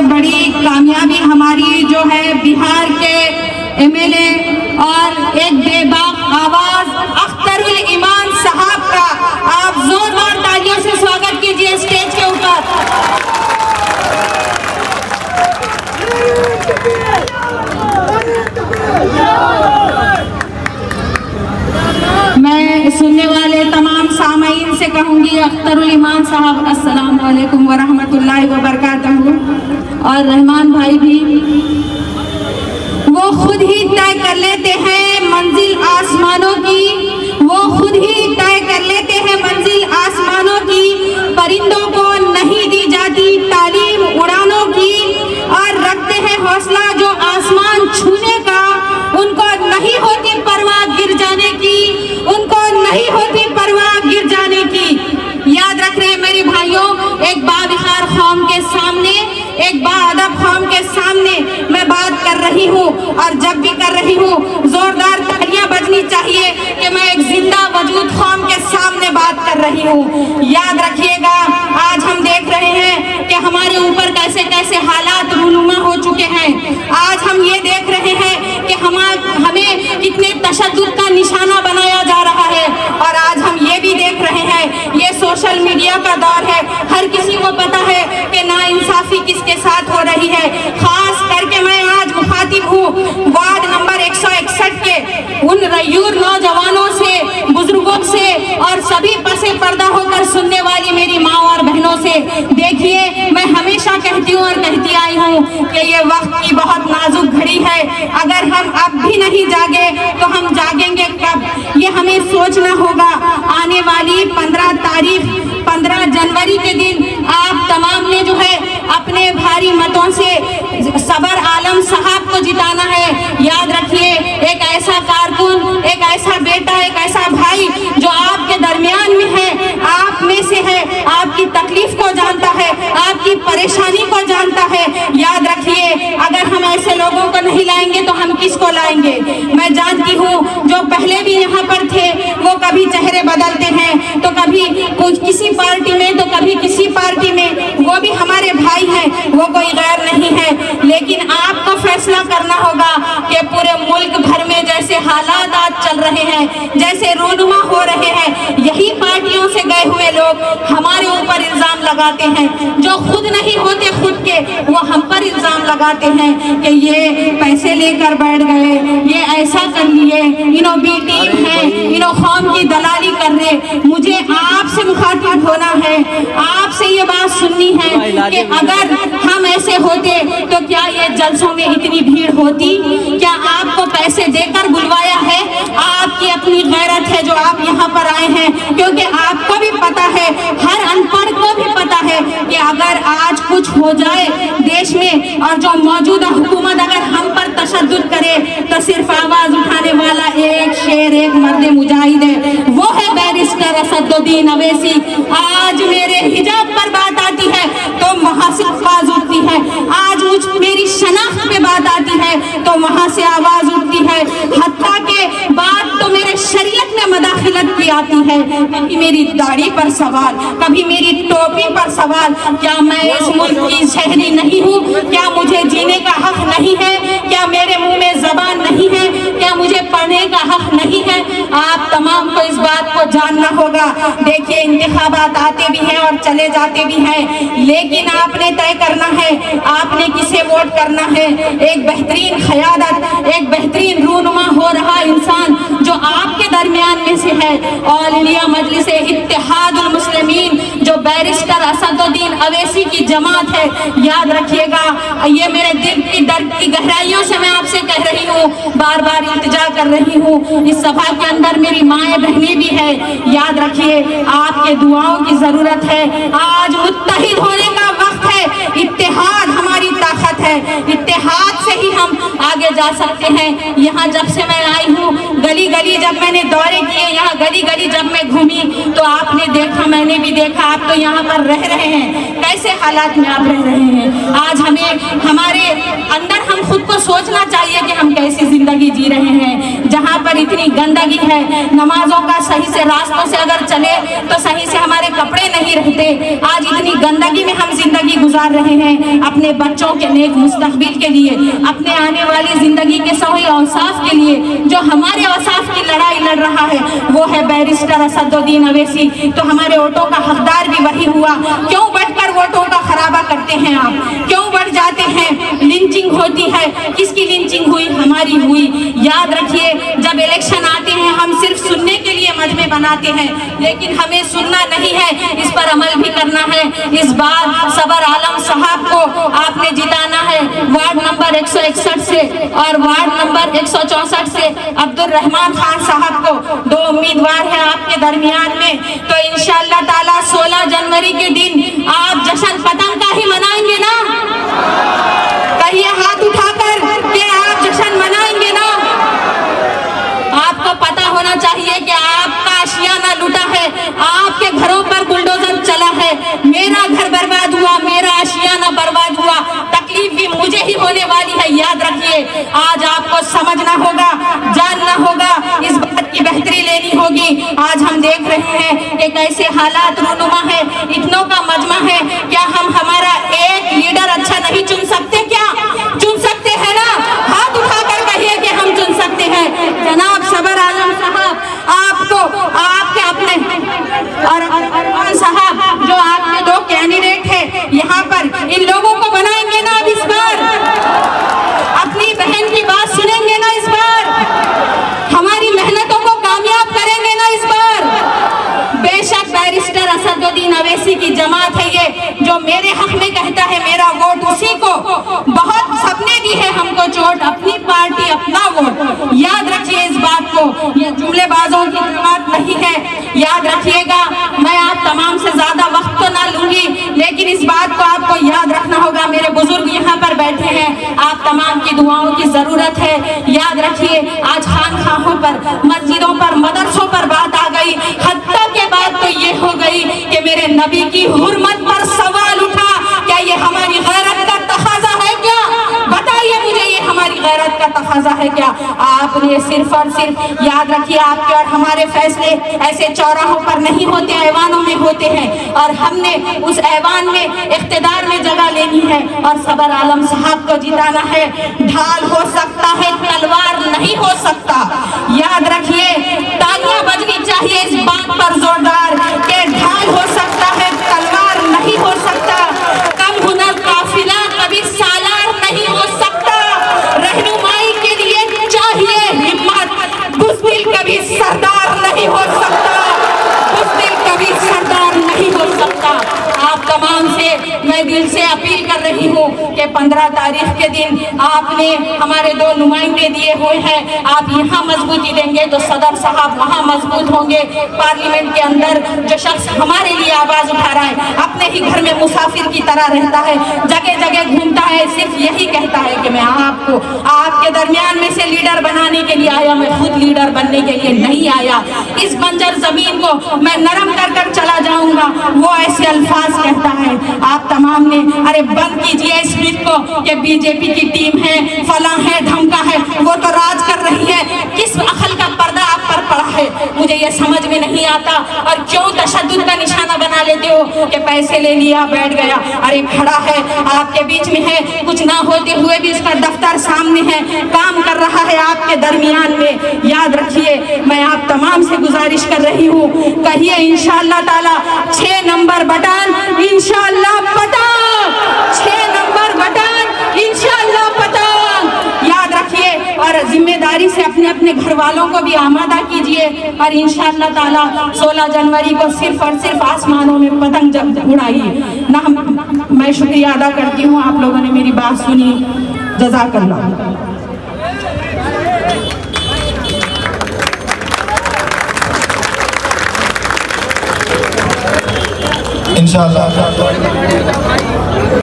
سے بڑی کامیابی ہماری جو ہے بہار کے MLA اور ایک بے باک آواز اختر الایمان صاحب کا آپ زوردار تالیوں سے سواگت کیجیے اسٹیج کے اوپر۔ میں سننے والے تمام سامعین سے کہوں گی اختر الایمان صاحب السلام علیکم ورحمۃ اللہ وبرکاتہ، اور رحمان بھائی بھی وہ خود ہی طے کر لیتے ہیں منزل آسمانوں کی، وہ خود ہی طے کر لیتے ہیں منزل آسمانوں کی، پرندوں کو نہیں دی جاتی تعلیم اڑانوں کی، اور رکھتے ہیں حوصلہ جو آسمان چھونے کا، ان کو نہیں ہوتی پرواہ گر جانے کی، ان کو نہیں ہوتی پرواہ گر جانے کی۔ یاد رکھ رہے میرے بھائیوں، ایک باوقار قوم کے سامنے، ایک باادب قوم کے سامنے میں بات کر رہی ہوں، اور جب بھی کر رہی ہوں زوردار تالیاں بجنی چاہیے کہ میں ایک زندہ وجود قوم کے سامنے بات کر رہی ہوں۔ یاد رکھیے گا، آج ہم دیکھ رہے ہیں کہ ہمارے اوپر کیسے کیسے حالات رونما ہو چکے ہیں۔ آج ہم یہ دیکھ رہے ہیں کہ ہمیں کتنے تشدد کا نشانہ بنایا جا رہا ہے، اور آج ہم یہ بھی دیکھ رہے ہیں یہ سوشل میڈیا کا دور ہے، ہر کسی کو پتا ہے کہ ناانصافی کس کے ساتھ ہو رہی ہے۔ خاص کر کے میں آج مخاطب ہوں وارڈ نمبر 161 کے ان ریور نوجوانوں سے، بزرگوں سے، اور سبھی پسے پردہ ہو کر سننے والی میری ماں اور بہنوں سے۔ دیکھیے، میں ہمیشہ کہتی ہوں اور کہتی آئی ہوں کہ یہ وقت کی بہت نازک گھڑی ہے، اگر ہم اب بھی نہیں جاگے تو ہم جاگیں گے کب؟ یہ ہمیں سوچنا ہوگا۔ آنے والی 15 جنوری کے دن آپ تمام نے جو ہے اپنے بھاری متوں سے صبر عالم صاحب کو جتانا ہے۔ یاد رکھیے، ایک ایسا کارکن، ایک ایسا بیٹا، ایک ایسا بھائی جو آپ کے درمیان میں ہے، آپ میں سے ہے، آپ کی تکلیف کو جانتا ہے، آپ کی پریشانی کو جانتا ہے۔ یاد رکھیے، اگر ہم ایسے لوگوں کو نہیں لائیں گے تو ہم کس کو لائیں گے؟ میں جانتی ہوں جو پہلے بھی یہاں پر تھے وہ کبھی چہرے بدلتے ہیں، تو کبھی کسی پارٹی میں تو کبھی کسی پارٹی میں، وہ بھی ہمارے بھائی ہیں، وہ کوئی غیر نہیں ہے۔ لیکن آپ کو فیصلہ کرنا ہوگا کہ پورے ملک بھر میں جیسے حالات آج چل رہے ہیں، جیسے رونما ہو رہے ہیں، یہی پارٹیوں سے گئے ہوئے لوگ ہمارے اوپر الزام لگاتے ہیں، جو خود نہیں ہوتے خود کے وہ ہم پر الزام لگاتے ہیں کہ یہ پیسے لے کر بیٹھ گئے، یہ ایسا کر لیے، انہوں بی ٹیم ہیں، انہوں قوم کی دلالی کر رہے۔ مجھے آپ سے مخاطب ہونا ہے، آپ سے یہ بات سننی ہے کہ اگر ہم ایسے ہوتے تو کیا یہ جلسوں میں اتنی بھیڑ ہوتی؟ کیا آپ کو پیسے دے کر بلوایا ہے؟ آپ کی اپنی غیرت ہے جو آپ یہاں پر آئے ہیں، کیونکہ آپ کو بھی پتا ہے، ہر ان پڑھ کو بھی پتا ہے کہ اگر آج کچھ ہو جائے دیش میں، اور جو موجودہ حکومت اگر ہم پر تشدد کرے تو صرف آواز اٹھانے والا ایک شیر، ایک مرد مجاہد ہے، وہ ہے بیرسٹر اسد الدین اویسی۔ آج میرے حجاب پر بات آتی ہے تو وہاں سے آواز اٹھتی ہے، آج میری شناخت پہ بات آتی ہے تو وہاں سے آواز اٹھتی ہے، حتیٰ کہ بات تو میرے شریعت میں مداخلت کی آتی ہے۔ کبھی میری داڑھی پر سوال، کبھی میری ٹوپی پر سوال، کیا میں اس ملک کی شہری نہیں ہوں؟ کیا مجھے جینے کا حق نہیں ہے؟ کیا میرے منہ میں زبان نہیں ہے؟ کیا مجھے پڑھنے کا حق نہیں ہے؟ آپ تمام کو اس بات کو جاننا ہوگا۔ دیکھیے، انتخابات آتے بھی ہیں اور چلے جاتے بھی ہیں، لیکن آپ نے طے کرنا ہے آپ نے کسے ووٹ کرنا ہے۔ ایک بہترین قیادت، ایک بہترین رونما ہو رہا انسان جو آپ کے درمیان میں سے ہے، آل انڈیا مجلس اتحاد المسلمین، جو بیرسٹر اسد الدین اویسی کی جماعت ہے۔ یاد رکھیے گا، یہ میرے دل کی درد کی گہرائیوں سے میں آپ سے کہہ رہی ہوں، بار بار التجا کر رہی ہوں، اس سبھا کے اندر میری مائیں بہنیں بھی ہیں۔ یاد رکھیے، آپ کے دعاؤں کی ضرورت ہے۔ آج متحد ہونے کا وقت ہے، اتحاد ہماری طاقت ہے، اتحاد سے ہی ہم آگے جا سکتے ہیں۔ یہاں جب سے میں آئی ہوں، گلی گلی جب میں نے دورے کیے، یہاں گلی گلی جب میں گھومی تو آپ نے دیکھا، میں نے بھی دیکھا، آپ تو یہاں پر رہ رہے ہیں، کیسے حالات میں آپ رہ رہے ہیں۔ آج ہمیں ہمارے اندر ہم خود کو سوچنا چاہیے کہ ہم کیسی زندگی جی رہے ہیں، جہاں पर इतनी गंदगी है, नमाजों का सही से रास्तों से अगर चले तो सही से हमारे कपड़े नहीं रहते। आज इतनी गंदगी में हम जिंदगी गुजार रहे हैं। अपने बच्चों के नेक मुस्तकबिल के लिए, अपने आने वाली जिंदगी के सही औसाफ के लिए जो हमारे औसाफ की लड़ाई लड़ रहा है वो है बैरिस्टर असदुद्दीन अवैसी। तो हमारे वोटों का हकदार भी वही हुआ। क्यों बढ़कर वोटों का खराबा करते हैं आप? क्यों बढ़ जाते हैं? लिंचिंग होती है, किसकी लिंचिंग हुई? हमारी हुई। याद रखिए, जब इलेक्शन आते हैं हम सिर्फ सुनने के लिए मजमे बनाते हैं, लेकिन हमें सुनना नहीं है, इस पर अमल भी करना है। इस बार सबर आलम साहब को आपने जिताना है वार्ड नंबर 161 से और वार्ड नंबर 164 से अब्दुल रहमान खान साहब को। 2 उम्मीदवार हैं आपके दरमियान में। तो इंशाअल्लाह ताला 16 जनवरी के दिन आप जश्न पतंग का ही मनाएंगे ना? कहिए हाथ उठाकर कि आप जश्न मनाएंगे ना? आपको पता होना चाहिए कि आपका आशियाना लूटा है, आपके घरों पर बुलडोजर चला है। मेरा घर बर्बाद हुआ, मेरा आशियाना बर्बाद हुआ, तकलीफ भी मुझे ही होने वाली है। याद रखिए, आज आपको समझना होगा, जानना होगा, इस बात की बेहतरी लेनी होगी। आज हम देख रहे हैं कि कैसे हालात रूनुमा है, इतनों का मजमा है। क्या हम हमारा एक लीडर अच्छा नहीं चुन सकते? क्या चुन सकते हैं ना? हाथ उठाकर कहिए कि हम चुन सकते हैं। जनाब सबर आलम साहब, आपको आपके अपने और साहब जो आपके 2 कैंडिडेट हैं यहाँ पर, इन लोगों को बनाएंगे ना अब इस बार? अपनी बहन की बात सुनेंगे ना इस बार? हमारी मेहनतों को कामयाब करेंगे ना इस बार? बेशक बैरिस्टर असदुद्दीन अवैसी की जमात है ये, जो मेरे हक में कहता है मेरा वोट उसी को। बहुत सपने दी है हमको चोट, अपनी पार्टी अपना वोट। याद रखिए इस बात को, ये जुमलेबाजों की जमात नहीं है। याद रखिएगा, मैं आप तमाम से ज्यादा वक्त तो ना लूंगी, लेकिन इस बात को आपको याद रखना होगा। मेरे बुजुर्ग यहाँ पर बैठे हैं, आप तमाम की दुआओं की जरूरत है। याद रखिए, आज खानखाहों पर, मस्जिदों पर, मदरसों पर बात आ गई। हत्ता के बाद तो ये हो गई कि मेरे नबी की हुर्मत पर सवाल उठा। क्या ये हमारी गैरत का तकाजा है क्या? बताइए मुझे, ये हमारी गैरत का तकाजा है क्या? आपने सिर्फ और सिर्फ याद रखिए, आपके और हमारे फैसले ऐसे चौराहों पर नहीं होते, ऐवानों में होते हैं। और हमने उस ऐवान में इख्तिदार में जगह लेनी है और सबर आलम साहब को जिताना है। ढाल हो सकता है, तलवार नहीं हो सकता। याद रखिए, तालियां बजनी चाहिए इस बात पर जोरदार कि ढाल हो सकता है, तलवार नहीं हो सकता। कम हुनर काफिला कभी सालार नहीं हो सकता। रहनुमाई के लिए चाहिए हिम्मत, बुज़दिल कभी सरदार नहीं हो सकता। बुज़दिल कभी सरदार नहीं हो सकता। आप तमाम से मैं दिल से अपील कर रही हूँ कि 15 तारीख के दिन आपने हमारे 2 नुमाइंदे दिए हुए हैं। आप यहाँ मजबूती देंगे तो सदर साहब वहाँ मजबूत होंगे। पार्लियामेंट के अंदर जो शख्स हमारे लिए आवाज उठा रहा है, अपने ही घर में मुसाफिर की तरह रहता है, जगह जगह घूमता है, सिर्फ यही कहता है कि मैं आपको आपके दरमियान में से लीडर बनाने के लिए आया, मैं खुद लीडर बनने के लिए नहीं आया। इस बंजर जमीन को मैं नरम कर कर चला जाऊंगा, वो ऐसे अल्फाज कहता है। आप तमाम ने अरे बंद कीजिए इस मिथ को कि बीजेपी की टीम है, फला है, धमका है, वो तो राज कर रही है। किस अकल का पर्दा आप पर पड़ा है, मुझे ये समझ में नहीं आता। और क्यों तशद्दुद का निशाना बना लेते हो कि पैसे ले लिया बैठ गया? अरे खड़ा है, आपके बीच में है, कुछ ना होते हुए भी उसका दफ्तर सामने है, काम कर रहा है आपके दरमियान में। याद रखिए, मैं आप तमाम से गुजारिश कर रही हूँ, कहिए इंशाअल्लाह ताला 6 नंबर बटन, इंशाअल्लाह पतंग, 6 नंबर बटन, इंशाअल्लाह पतंग। याद रखिए और जिम्मेदारी से अपने अपने घर वालों को भी आमादा कीजिए और इंशाअल्लाह ताला 16 जनवरी को सिर्फ और सिर्फ आसमानों में पतंग जब उड़ाइए ना। मैं शुक्रिया अदा करती हूँ, आप लोगों ने मेरी बात सुनी, जज़ाकल्लाह। इंशाअल्लाह